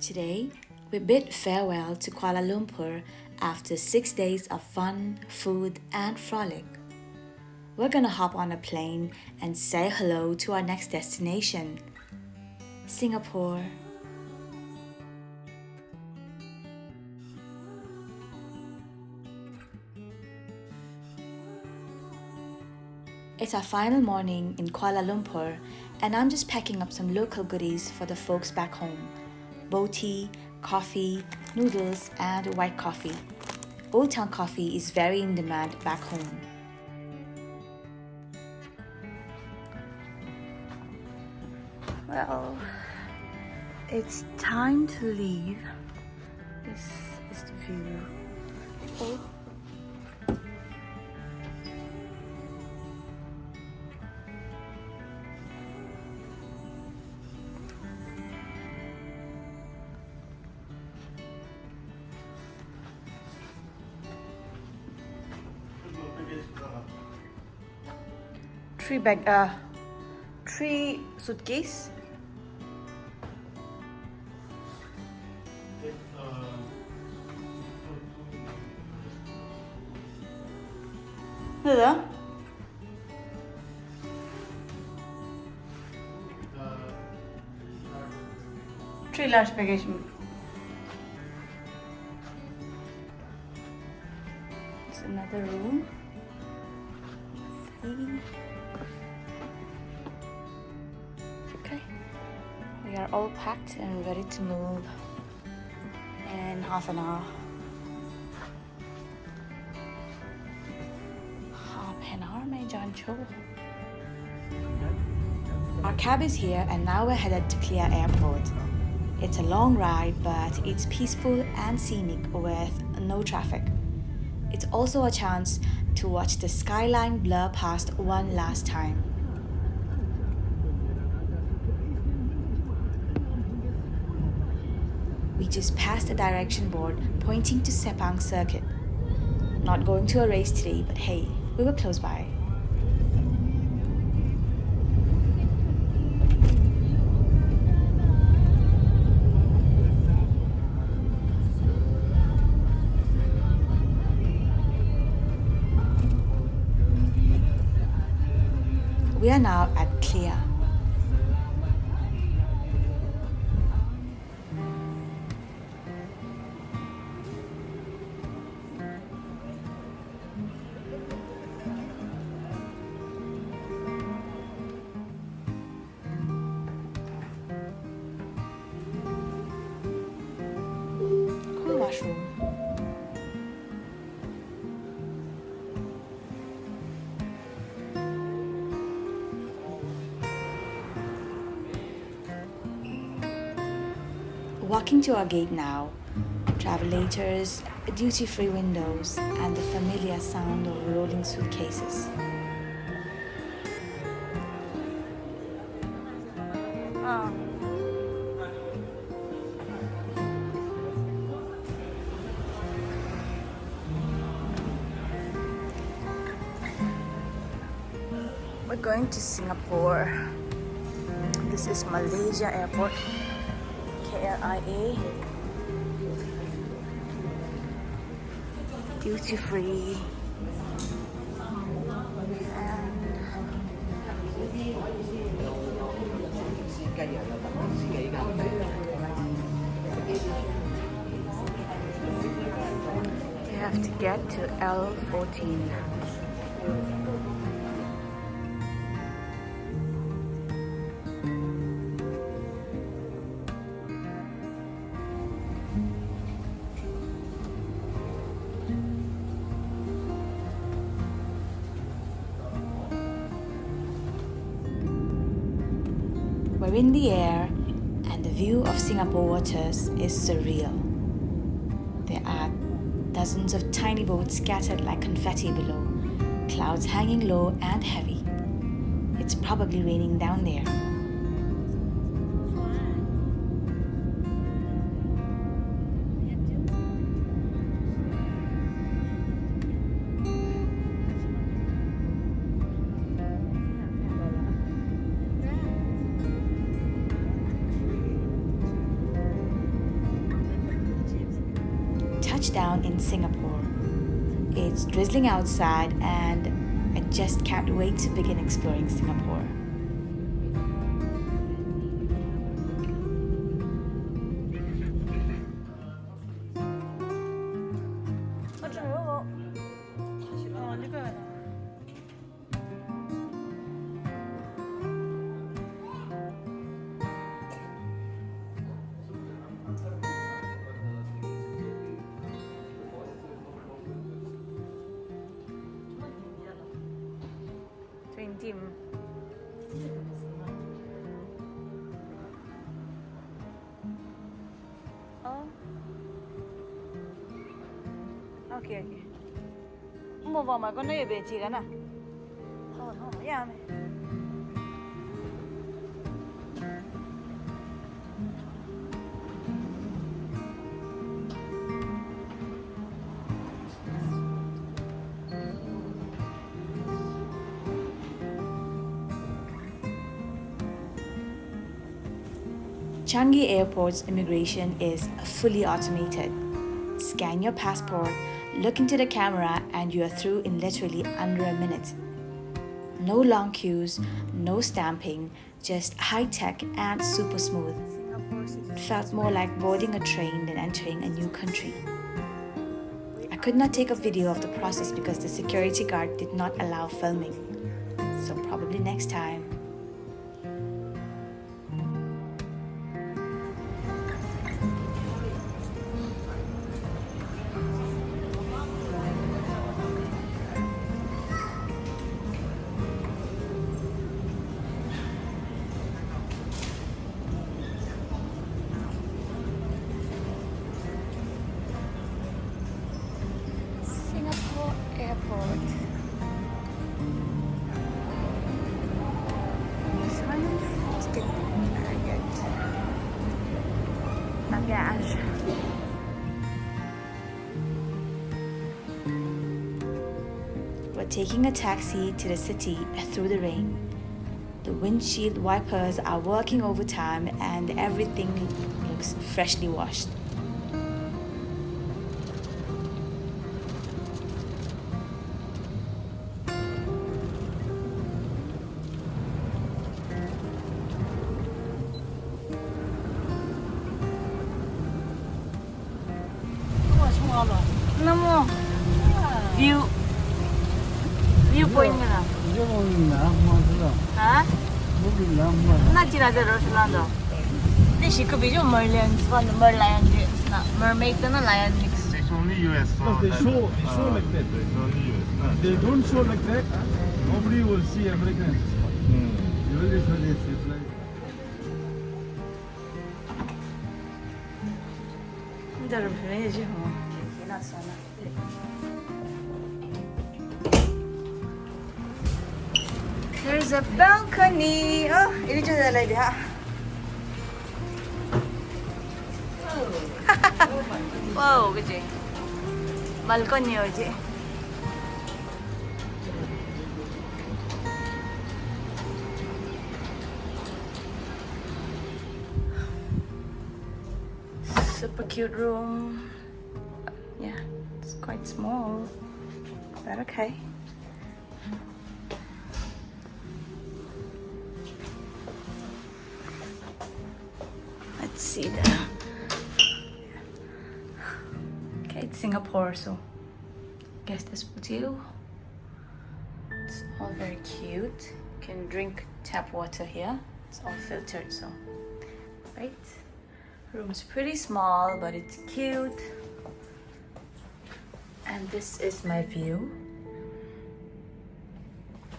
Today, we bid farewell to Kuala Lumpur after 6 days of fun, food, and frolic. We're gonna hop on a plane and say hello to our next destination, Singapore. It's our final morning in Kuala Lumpur, and I'm just packing up some local goodies for the folks back home. Bow tea, coffee, noodles, and white coffee. Old Town coffee is very in demand back home. Well, it's time to leave. This is the view. Oh. Three suitcase. Hello? Three large baggage. It's another room. Okay, we are all packed and ready to move in half an hour. Our cab is here and now we're headed to KLIA Airport. It's a long ride, but it's peaceful and scenic with no traffic. It's also a chance to watch the skyline blur past one last time. We just passed a direction board pointing to Sepang Circuit. Not going to a race today, but hey, we were close by. We are now at KLIA. Cool washroom. Walking to our gate now, travelators, duty-free windows, and the familiar sound of rolling suitcases. We're going to Singapore. This is Malaysia Airport. KLIA, duty free, and we have to get to L14. We're in the air, and the view of Singapore waters is surreal. There are dozens of tiny boats scattered like confetti below, clouds hanging low and heavy. It's probably raining down there. touchdown in Singapore. It's drizzling outside and I just can't wait to begin exploring Singapore. Okay. Mua vào mà con này về chỉ cái nào. Thôi, yeah. Changi Airport's immigration is fully automated. Scan your passport, look into the camera, and you are through in literally under a minute. No long queues, no stamping, just high-tech and super smooth. It felt more like boarding a train than entering a new country. I could not take a video of the process because the security guard did not allow filming. So probably next time. Airport. Very good. Bagage. We're taking a taxi to the city through the rain. The windshield wipers are working overtime and everything looks freshly washed. Viewpoint ka na? Ha? This could be Merlion mermaid and a lion mix. It's only US. Because they show like that. It's only US. They don't show like that. Nobody will see Americans. You will show this. It's like. There's a balcony. Oh, ini juga lah dia. Wow, kecil. Balcony aja. Super cute room. Yeah, it's quite small, but okay. Let's see the. Okay, it's Singapore, so guess this will do. It's all very cute. You can drink tap water here. It's all filtered, so right. Room's pretty small, but it's cute. And this is my view.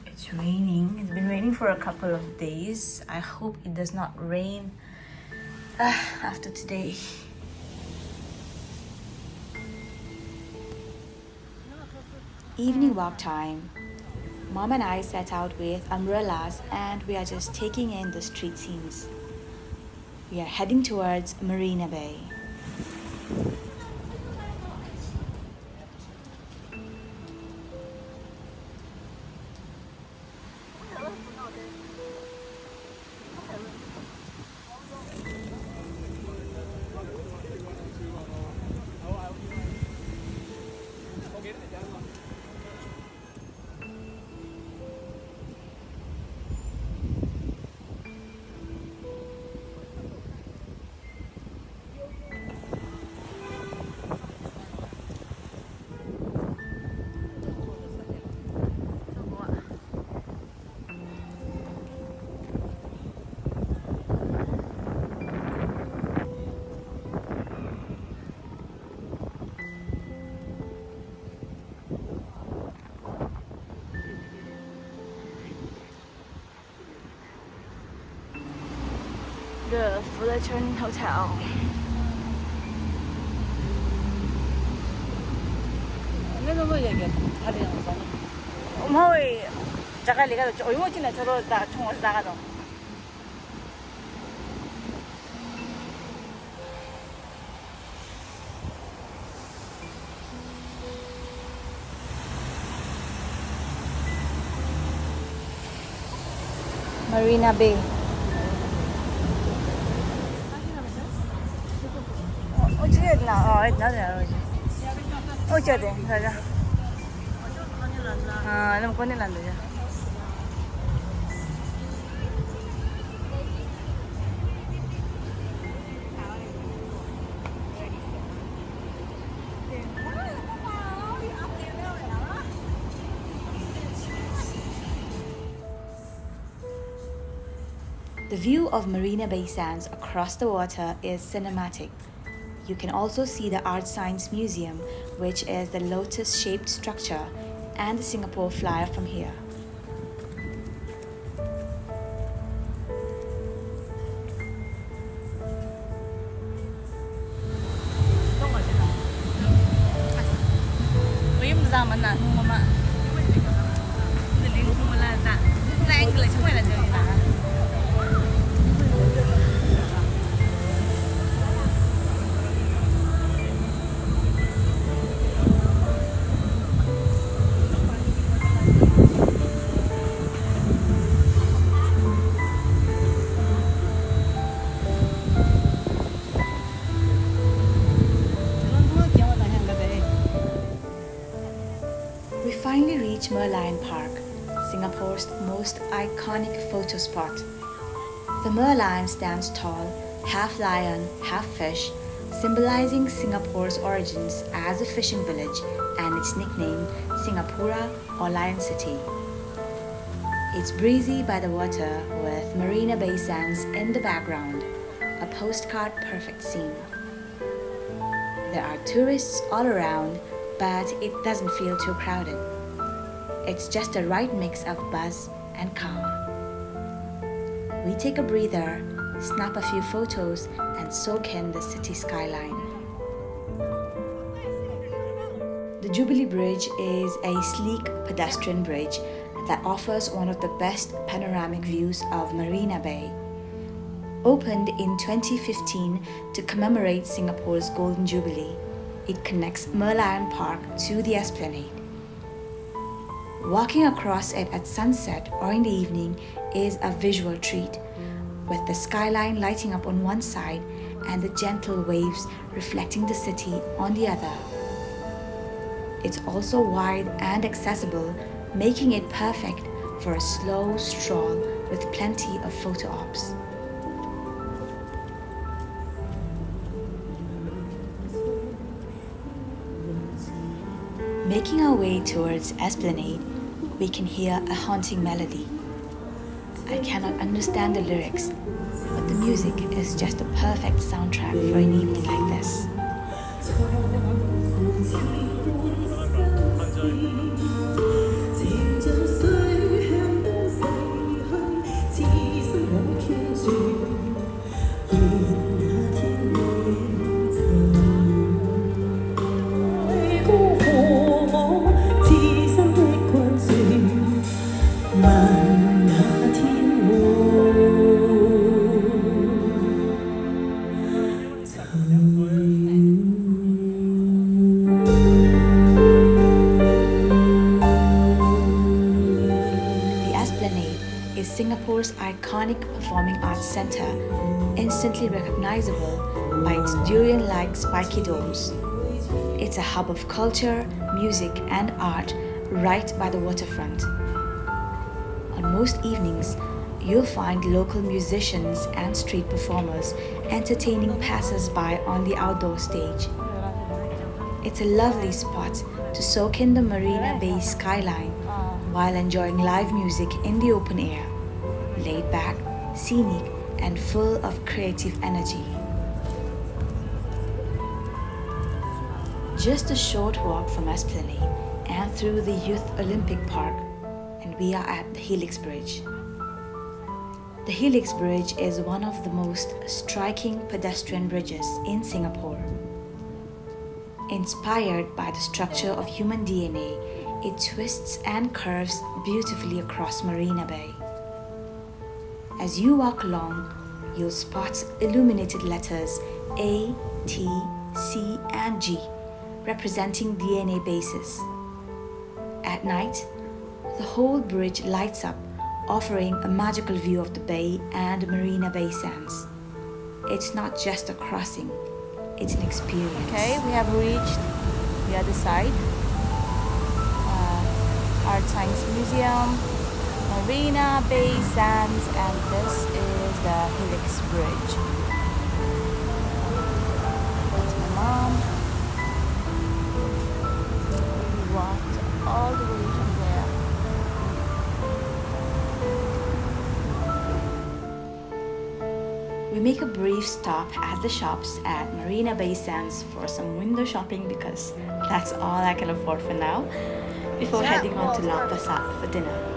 It's raining. It's been raining for a couple of days. I hope it does not rain after today. Evening walk time. Mom and I set out with umbrellas and we are just taking in the street scenes. We are heading towards Marina Bay. Fullerton Hotel. Umhoy, jaga liga do. Oy mo china choro da chongos daga do. Marina Bay. The view of Marina Bay Sands across the water is cinematic. You can also see the Art Science Museum, which is the lotus-shaped structure, and the Singapore Flyer from here. We finally reach Merlion Park, Singapore's most iconic photo spot. The Merlion stands tall, half lion, half fish, symbolizing Singapore's origins as a fishing village and its nickname Singapura or Lion City. It's breezy by the water with Marina Bay Sands in the background, a postcard perfect scene. There are tourists all around, but it doesn't feel too crowded. It's just the right mix of buzz and calm. We take a breather, snap a few photos, and soak in the city skyline. The Jubilee Bridge is a sleek pedestrian bridge that offers one of the best panoramic views of Marina Bay. Opened in 2015 to commemorate Singapore's Golden Jubilee, it connects Merlion Park to the Esplanade. Walking across it at sunset or in the evening is a visual treat, with the skyline lighting up on one side and the gentle waves reflecting the city on the other. It's also wide and accessible, making it perfect for a slow stroll with plenty of photo ops. Making our way towards Esplanade, we can hear a haunting melody. I cannot understand the lyrics, but the music is just a perfect soundtrack for an evening like this. Singapore's iconic performing arts centre, instantly recognizable by its durian-like spiky domes. It's a hub of culture, music and art right by the waterfront. On most evenings, you'll find local musicians and street performers entertaining passers-by on the outdoor stage. It's a lovely spot to soak in the Marina Bay skyline while enjoying live music in the open air. Laid back, scenic, and full of creative energy. Just a short walk from Esplanade and through the Youth Olympic Park, and we are at the Helix Bridge. The Helix Bridge is one of the most striking pedestrian bridges in Singapore. Inspired by the structure of human DNA, it twists and curves beautifully across Marina Bay. As you walk along, you'll spot illuminated letters A, T, C, and G, representing DNA bases. At night, the whole bridge lights up, offering a magical view of the bay and Marina Bay Sands. It's not just a crossing, it's an experience. Okay, we have reached the other side. Art Science Museum, Marina Bay Sands, and this is the Helix Bridge. That's my mom. We walked all the way from there. We make a brief stop at the shops at Marina Bay Sands for some window shopping because that's all I can afford for now, before heading on to Lau Pa Sat for dinner.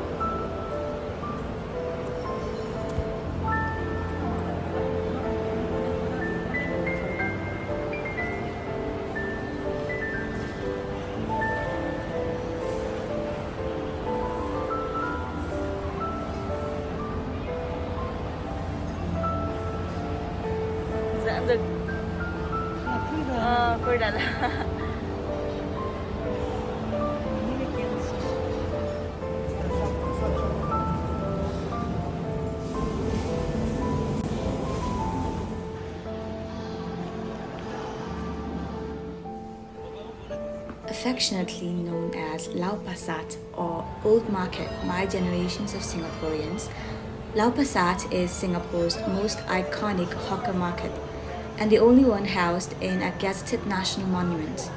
Affectionately known as Lau Pa Sat or Old Market by generations of Singaporeans, Lau Pa Sat is Singapore's most iconic hawker market and the only one housed in a gazetted national monument.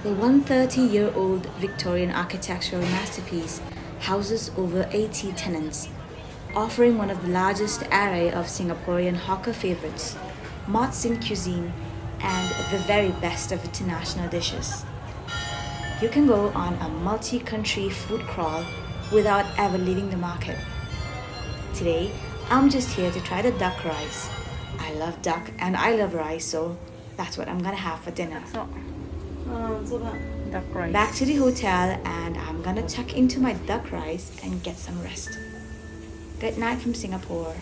The 130-year-old Victorian architectural masterpiece houses over 80 tenants, offering one of the largest array of Singaporean hawker favorites, mots in cuisine, and the very best of international dishes. You can go on a multi-country food crawl without ever leaving the market. Today, I'm just here to try the duck rice. I love duck and I love rice, so that's what I'm gonna have for dinner. Duck rice. Back to the hotel, and I'm gonna tuck into my duck rice and get some rest. Good night from Singapore.